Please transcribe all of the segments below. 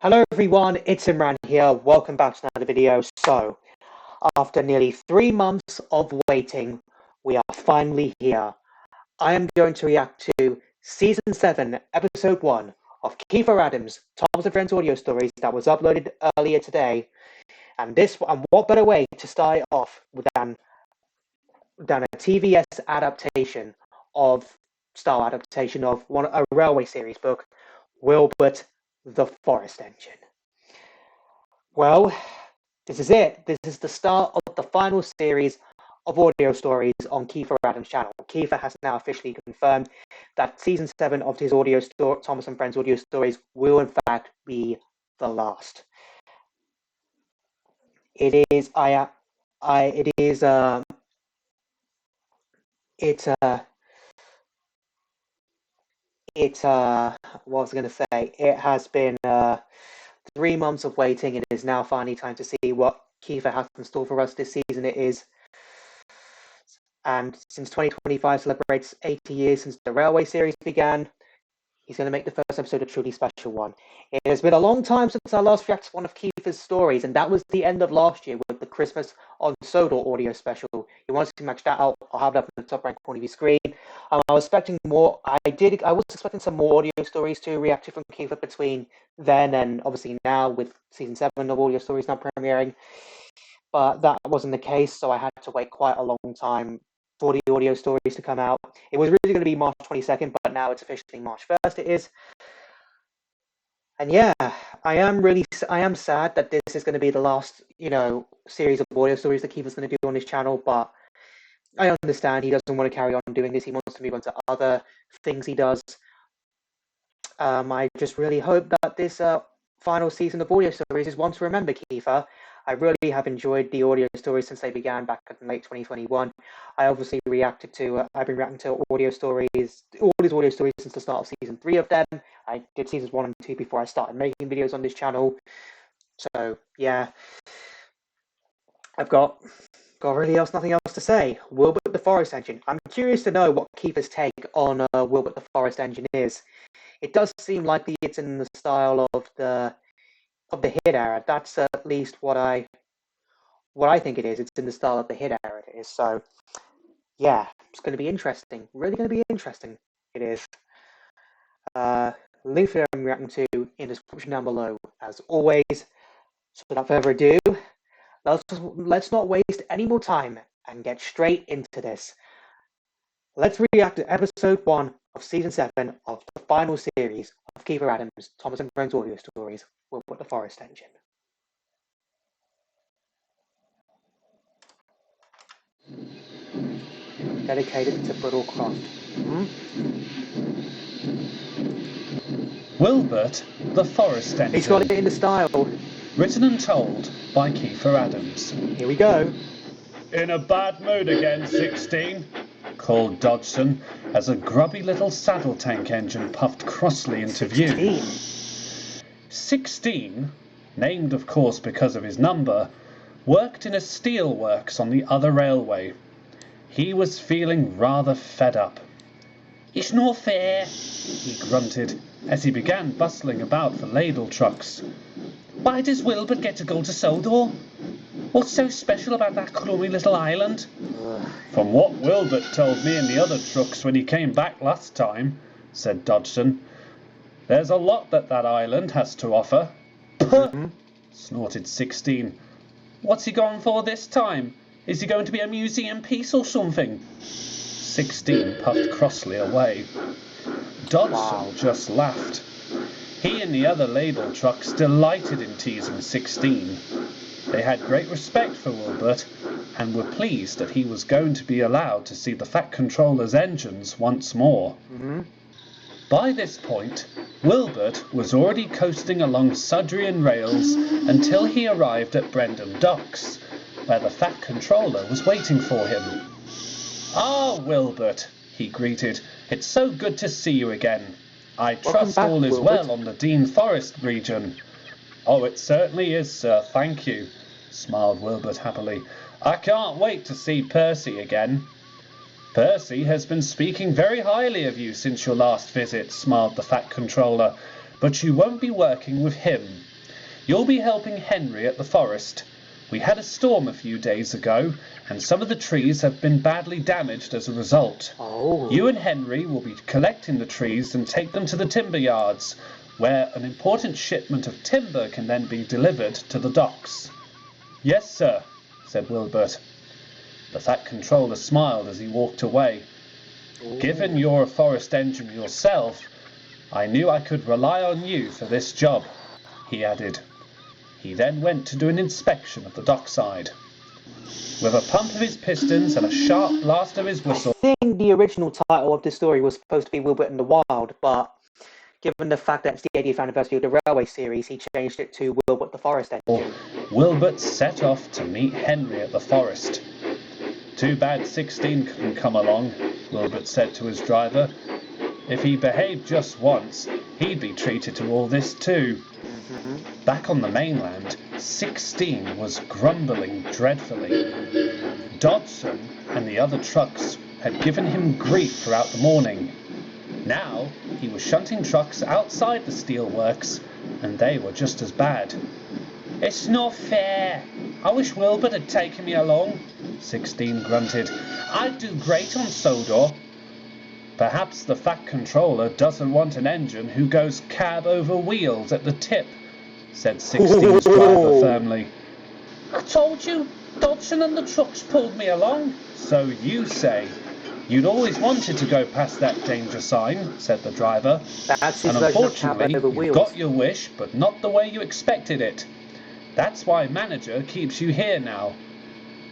Hello everyone, it's Imran here. Welcome back to another video. So, after nearly 3 months of waiting, we are finally here. I am going to react to Season 7, Episode 1 of Kiefer Adams' Thomas and Friends audio stories that was uploaded earlier today. And what better way to start off than a TVS adaptation of a railway series book, Wilbert, the Forest Engine. Well, this is it. This is the start of the final series of audio stories on Kiefer Adams' channel. Kiefer has now officially confirmed that Season 7 of his Thomas and Friends audio stories will in fact be the last. It is, what was I going to say? It has been 3 months of waiting. It is now finally time to see what Kiefer has in store for us this season. And since 2025 celebrates 80 years since the Railway series began, he's going to make the first episode a truly special one. It has been a long time since I last reacted to one of Kiefer's stories, and that was the end of last year with the Christmas on Sodor audio special. You want to match that out, I'll have that in the top right corner of your screen. I was expecting more. I was expecting some more audio stories to react to from Kiefer between then and obviously now with Season 7 of audio stories now premiering. But that wasn't the case, so I had to wait quite a long time for the audio stories to come out. It was really going to be March 22nd, but now it's officially March 1st. It is. And yeah, I am sad that this is going to be the last, series of audio stories that Kiefer's going to do on his channel, but I understand he doesn't want to carry on doing this. He wants to move on to other things he does. I just really hope that this final season of audio stories is one to remember, Kiefer. I really have enjoyed the audio stories since they began back in late 2021. I've been reacting to audio stories, all these audio stories since the start of Season 3 of them. I did Seasons 1 and 2 before I started making videos on this channel. So, yeah. I've got really nothing else to say. Wilbert the Forest Engine. I'm curious to know what Kiefer's take on Wilbert the Forest Engine is. It does seem like it's in the style of the Hit era. That's at least what I think it is. It's in the style of the Hit era. It is. So, yeah, it's going to be interesting. Really going to be interesting. It is. Link for I'm reacting to in the description down below, as always. So, without further ado, let's not waste any more time and get straight into this. Let's react to Episode 1 of Season 7 of the final series of Kiefer Adams' Thomas and Friends audio stories, Wilbert the Forest Engine. Dedicated to Brittlecroft. Wilbert the Forest Engine. He's got it in the style. Written and told by Kiefer Adams. Here we go. In a bad mood again, 16, called Dodgson, as a grubby little saddle tank engine puffed crossly into view. 16, named of course because of his number, worked in a steel works on the other railway. He was feeling rather fed up. "It's no fair," he grunted, as he began bustling about for ladle trucks. "Why does Wilbert get to go to Sodor? What's so special about that gloomy little island?" "From what Wilbert told me and the other trucks when he came back last time," said Dodgson, "there's a lot that island has to offer." "Puh!" snorted 16. "What's he going for this time? Is he going to be a museum piece or something?" 16 puffed crossly away. Dodgson just laughed. He and the other ladle trucks delighted in teasing 16. They had great respect for Wilbert and were pleased that he was going to be allowed to see the Fat Controller's engines once more. By this point, Wilbert was already coasting along Sudrian rails until he arrived at Brendam Docks, where the Fat Controller was waiting for him. "Ah, Wilbert," he greeted, "it's so good to see you again. I trust all is well on the Dean Forest region." "Oh, it certainly is, sir, thank you," smiled Wilbert happily. "I can't wait to see Percy again." "Percy has been speaking very highly of you since your last visit," smiled the Fat Controller, "but you won't be working with him. You'll be helping Henry at the forest. We had a storm a few days ago, and some of the trees have been badly damaged as a result. Oh. You and Henry will be collecting the trees and take them to the timber yards, where an important shipment of timber can then be delivered to the docks. Yes, sir, said Wilbert. The Fat Controller smiled as he walked away. Given you're a forest engine yourself, I knew I could rely on you for this job, he added. He then went to do an inspection of the dockside. With a pump of his pistons and a sharp blast of his whistle... I think the original title of the story was supposed to be Wilbert in the Wild, but given the fact that it's the 80th anniversary of the Railway series, he changed it to Wilbert the Forest Engine. Wilbert set off to meet Henry at the forest. Too bad 16 couldn't come along, Wilbert said to his driver. If he behaved just once, he'd be treated to all this too. Back on the mainland, 16 was grumbling dreadfully. Dodson and the other trucks had given him grief throughout the morning. Now he was shunting trucks outside the steelworks, and they were just as bad. It's not fair. I wish Wilbert had taken me along, 16 grunted. I'd do great on Sodor. Perhaps the Fat Controller doesn't want an engine who goes cab over wheels at the tip, said 16's driver firmly. I told you, Dodson and the trucks pulled me along. So you say. You'd always wanted to go past that danger sign, said the driver. That's his and version of cab unfortunately, over you wheels. got your wish, but not the way you expected it. That's why manager keeps you here now.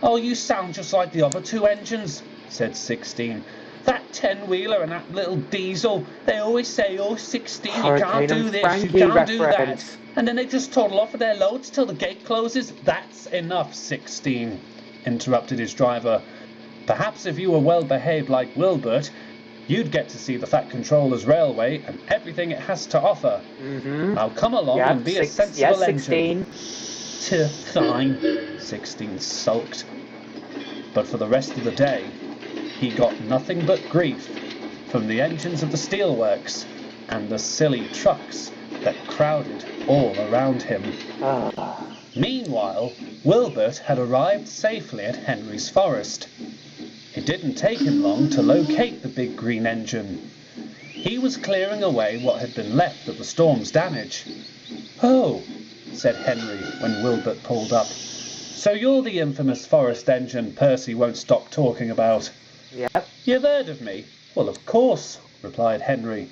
Oh, you sound just like the other two engines, said 16. That 10-wheeler and that little diesel, they always say, oh, 16, you can't do this, you can't do that. And then they just toddle off with their loads till the gate closes. That's enough, 16, interrupted his driver. Perhaps if you were well behaved like Wilbert, you'd get to see the Fat Controller's railway and everything it has to offer. Now come along and be a sensible engine. 16. Fine, 16 sulked. But for the rest of the day, he got nothing but grief from the engines of the steelworks and the silly trucks that crowded all around him. Meanwhile, Wilbert had arrived safely at Henry's forest. It didn't take him long to locate the big green engine. He was clearing away what had been left of the storm's damage. Oh, said Henry when Wilbert pulled up. So you're the infamous forest engine Percy won't stop talking about. Yep. You've heard of me? Well, of course, replied Henry.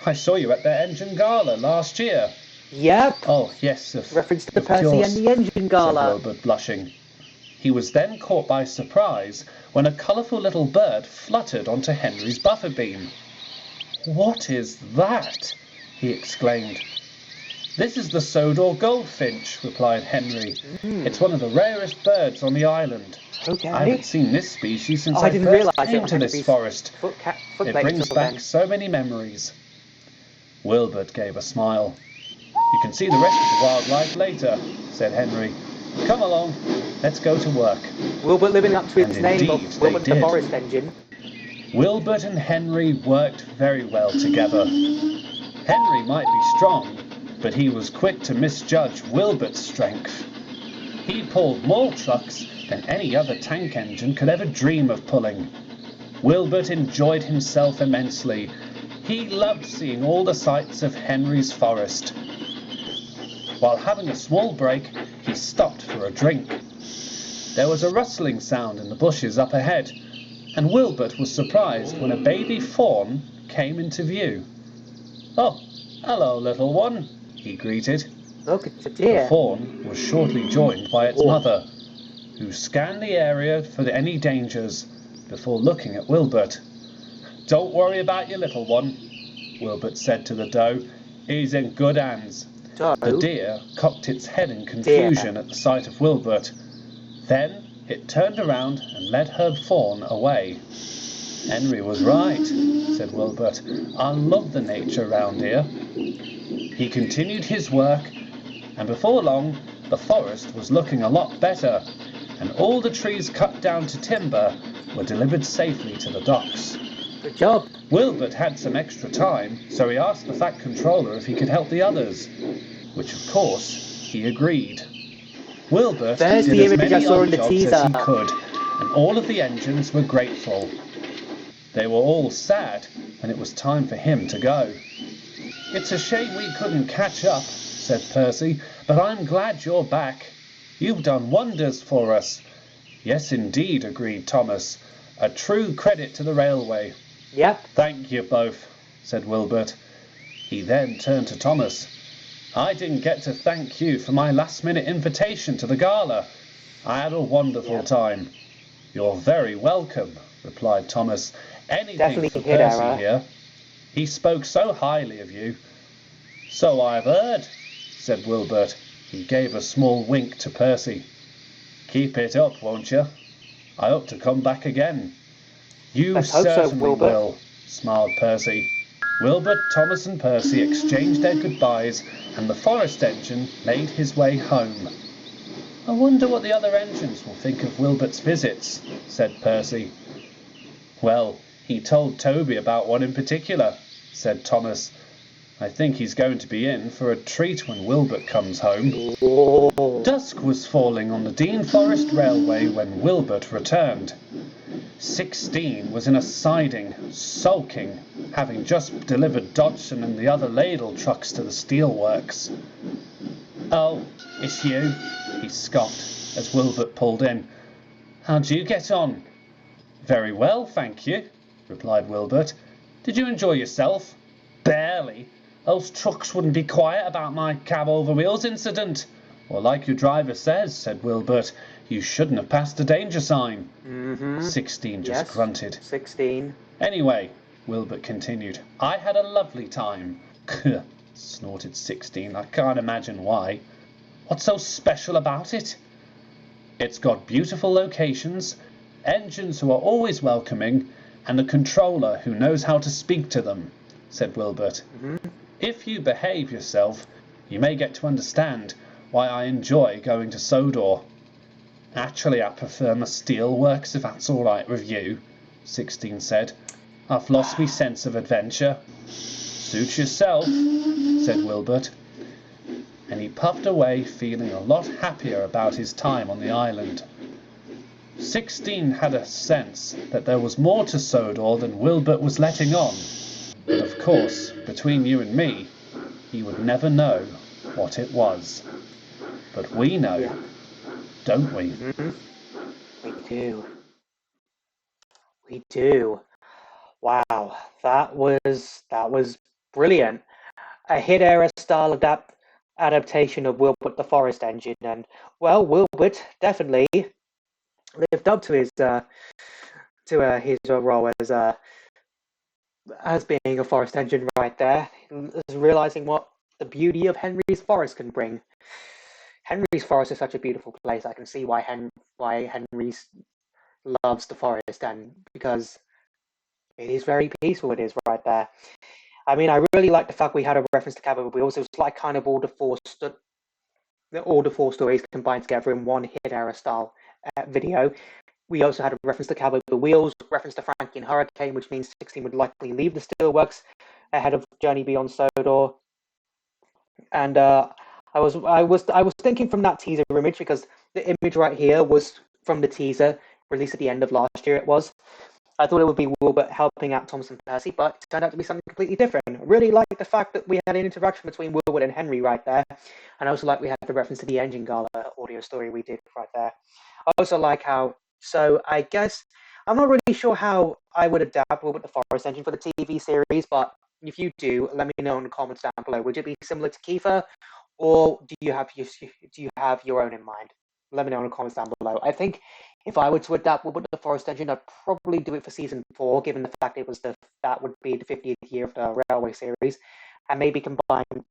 I saw you at their engine gala last year. Yep. Oh, yes, reference to Percy and the engine gala, said Wilbert, blushing. He was then caught by surprise when a colourful little bird fluttered onto Henry's buffer beam. What is that? He exclaimed. This is the Sodor goldfinch, replied Henry. It's one of the rarest birds on the island. Okay. I haven't seen this species since I I didn't first realise came it to this forest. It brings back so many memories. Wilbert gave a smile. You can see the rest of the wildlife later, said Henry. Come along, let's go to work. Wilbert living up to his name of Wilbert the did. Forest Engine. Wilbert and Henry worked very well together. Henry might be strong, but he was quick to misjudge Wilbert's strength. He pulled more trucks than any other tank engine could ever dream of pulling. Wilbert enjoyed himself immensely. He loved seeing all the sights of Henry's forest. While having a small break, he stopped for a drink. There was a rustling sound in the bushes up ahead, and Wilbert was surprised when a baby fawn came into view. Oh, hello, little one, he greeted. Look, it's a deer. The fawn was shortly joined by its mother, who scanned the area for any dangers before looking at Wilbert. Don't worry about your little one, Wilbert said to the doe. He's in good hands. Doe? The deer cocked its head in confusion at the sight of Wilbert. Then it turned around and led her fawn away. Henry was right, said Wilbert. I love the nature round here. He continued his work, and before long the forest was looking a lot better, and all the trees cut down to timber were delivered safely to the docks. Good job. Wilbert had some extra time, so he asked the Fat Controller if he could help the others, which of course he agreed. Wilbert There's did the as image I many saw odd in the jobs as teaser. he could, and all of the engines were grateful. They were all sad when it was time for him to go. "It's a shame we couldn't catch up," said Percy, "but I'm glad you're back. You've done wonders for us." "Yes, indeed," agreed Thomas. "A true credit to the railway." Yep. "Thank you both," said Wilbert. He then turned to Thomas. "I didn't get to thank you for my last-minute invitation to the gala. I had a wonderful time." "You're very welcome," replied Thomas. "Anything for Definitely hit Percy error. here. He spoke so highly of you." "So I've heard," said Wilbert. He gave a small wink to Percy. "Keep it up, won't you? I hope to come back again." "You Let's hope so, certainly Wilbert. will," smiled Percy. Wilbert, Thomas and Percy exchanged their goodbyes, and the forest engine made his way home. "I wonder what the other engines will think of Wilbert's visits," said Percy. "Well, he told Toby about one in particular," said Thomas. "I think he's going to be in for a treat when Wilbert comes home." Whoa. Dusk was falling on the Dean Forest Railway when Wilbert returned. 16 was in a siding, sulking, having just delivered Dodgson and the other ladle trucks to the steelworks. "Oh, it's you," he scoffed as Wilbert pulled in. "How'd you get on?" "Very well, thank you," replied Wilbert. "Did you enjoy yourself?" "Barely. Those trucks wouldn't be quiet about my cab over wheels incident." "Well, like your driver says," said Wilbert, "you shouldn't have passed the danger sign." 16 just Yes. grunted. 16. "Anyway," Wilbert continued, "I had a lovely time." Snorted 16. "I can't imagine why." "What's so special about it?" "It's got beautiful locations, engines who are always welcoming, and a controller who knows how to speak to them," said Wilbert. "If you behave yourself, you may get to understand why I enjoy going to Sodor." "Actually, I prefer my steelworks, if that's all right with you," 16 said. "I've lost my sense of adventure." "Suit yourself," said Wilbert. And he puffed away, feeling a lot happier about his time on the island. 16 had a sense that there was more to Sodor than Wilbert was letting on. But of course, between you and me, he would never know what it was. But we know, don't we? We do. We do. Wow. That was brilliant. A hit era style adaptation of Wilbert the Forest Engine, and well, Wilbert definitely lived up to his role as being a forest engine right there, is realizing what the beauty of Henry's Forest can bring. Henry's Forest is such a beautiful place. I can see why Henry loves the forest, and because it is very peaceful. It is right there. I mean, I really like the fact we had a reference to Cowboy Wheels. It was like kind of all the four stories combined together in one hit era style video. We also had a reference to Cowboy Wheels, reference to Frankie and Hurricane, which means 16 would likely leave the Steelworks ahead of Journey Beyond Sodor. And I was thinking from that teaser image, because the image right here was from the teaser released at the end of last year. I thought it would be Wilbert helping out Thomas and Percy, but it turned out to be something completely different. I really like the fact that we had an interaction between Wilbert and Henry right there, and I also like we had the reference to the Engine Gala audio story we did right there. I also like how, so I guess, I'm not really sure how I would adapt Wilbert the Forest Engine for the TV series, but if you do, let me know in the comments down below. Would it be similar to Kiefer, or do you have your own in mind? Let me know in the comments down below. I think if I were to adapt Wilbert the Forest Engine, I'd probably do it for season 4, given the fact that would be the 50th year of the Railway series, and maybe combine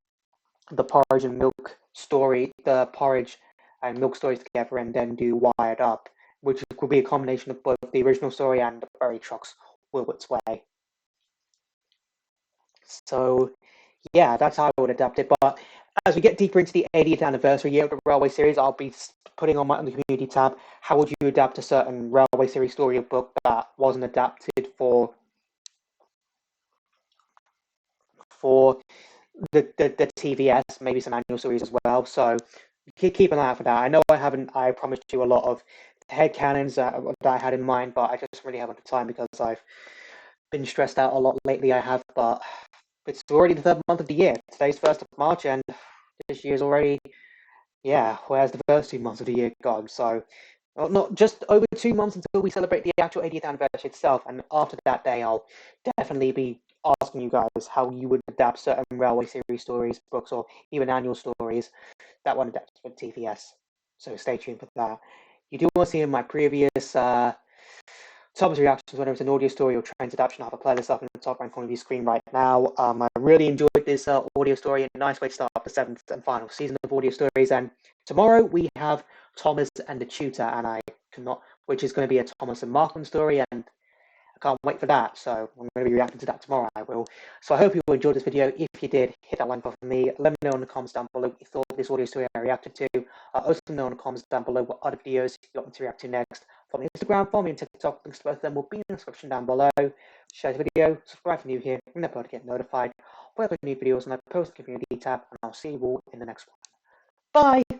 the porridge and milk stories together, and then do Wired Up, which would be a combination of both the original story and the Berry Trucks Wilbert's Way. So, yeah, that's how I would adapt it. But as we get deeper into the 80th anniversary year of the Railway series, I'll be putting on the community tab, how would you adapt a certain Railway series story book that wasn't adapted for the TVS, maybe some annual series as well. So keep an eye out for that. I know I promised you a lot of headcanons that I had in mind, but I just really haven't had time because I've been stressed out a lot lately. I have, but it's already the third month of the year. Today's 1st of March, and this year's already, yeah, whereas the first 2 months of the year gone. So, well, not just over 2 months until we celebrate the actual 80th anniversary itself. And after that day, I'll definitely be asking you guys how you would adapt certain railway series stories, books, or even annual stories that one adapted for TVS. So stay tuned for that. You do want to see in my previous Tom's reactions whether it's an audio story or trans adaptation. I have a playlist up in the top right corner of your screen right now. I really enjoyed this audio story, a nice way to start the seventh and final season of audio stories. And tomorrow we have Thomas and the Tutor, and I cannot, which is going to be a Thomas and Markham story, and I can't wait for that. So I'm going to be reacting to that tomorrow. I will. So I hope you enjoyed this video. If you did, hit that like button for me. Let me know in the comments down below what you thought of this audio story I reacted to. Also know in the comments down below what other videos you want me to react to next. Follow me on Instagram, follow me on TikTok. Links to both of them will be in the description down below. Share the video, subscribe if you're new here, ring that bell to get notified. Whenever new videos and I post the community tab, and I'll see you all in the next one. Bye!